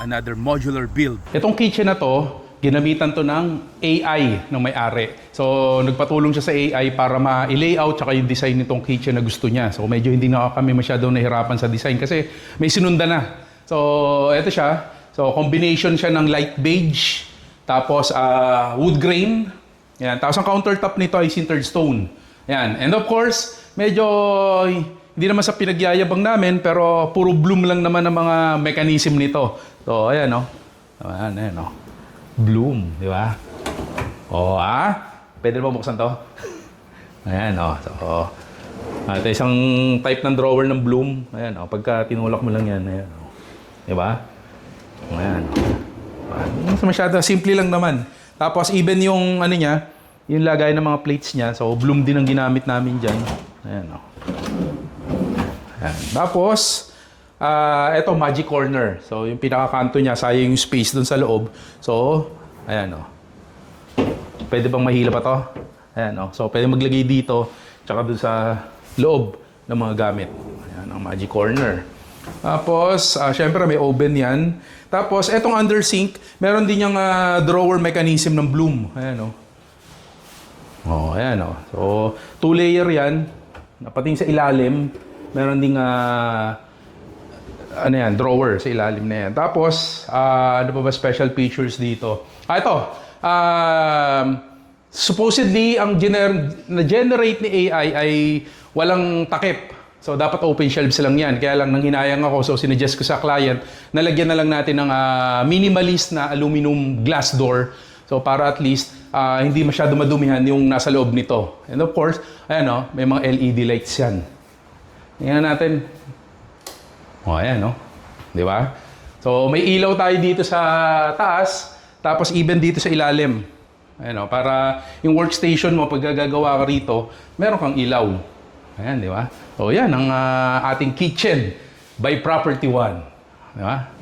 another modular build. Itong kitchen na to, ginamitan to ng AI ng may-ari. So, nagpatulong siya sa AI para ma-layout tsaka yung design nitong kitchen na gusto niya. So, medyo hindi na kami masyadong nahirapan sa design kasi may sinunda na. So, ito siya. So, combination siya ng light beige, tapos wood grain. Yan. Tapos ang countertop nito ay sintered stone. Yan. And of course, medyo hindi naman sa pinagyayabang namin, pero puro bloom lang naman ang mga mechanism nito. So, ayan o. Ayan o. Bloom, di ba? O, pwede na ba buksan to? Ayan o. So, ito isang type ng drawer ng bloom. Ayan o. Pagka tinulak mo lang yan. Ayan o. Di ba? Ayan o. Masyado simple lang naman. Tapos, even yung ano niya, yung lagay ng mga plates niya. So, bloom din ang ginamit namin dyan. Ayan o. Ayan. Tapos, ito, magic corner. So, yung pinakakanto niya, sayang yung space dun sa loob. So, ayan o. Pwede bang mahila pa to? Ayan o. So, pwede maglagay dito, tsaka dun sa loob ng mga gamit. Ayan ang magic corner. Tapos, syempre may oven yan. Tapos, etong under sink, meron din yung drawer mechanism ng bloom. Ayan o. Oh, ayan o. So, 2-layer yan. Pati sa ilalim, meron ding ano yan, drawer sa ilalim na yan. Tapos, ano pa ba special features dito? Ito. Supposedly, ang na-generate ni AI ay walang takip. So, dapat open shelves lang yan. Kaya lang, nang hinayang ako, so sinuggest ko sa client, nalagyan na lang natin ng minimalist na aluminum glass door. So, para at least, hindi masyado madumihan yung nasa loob nito. And of course, ayan o, may mga LED lights yan. Tingnan natin. O, ayan o. Di ba? So, may ilaw tayo dito sa taas, tapos even dito sa ilalim. Ayan o, para yung workstation mo, pag gagawa ka rito, meron kang ilaw. Ayan, di ba? So, yan ang ating kitchen by Property One. Di ba?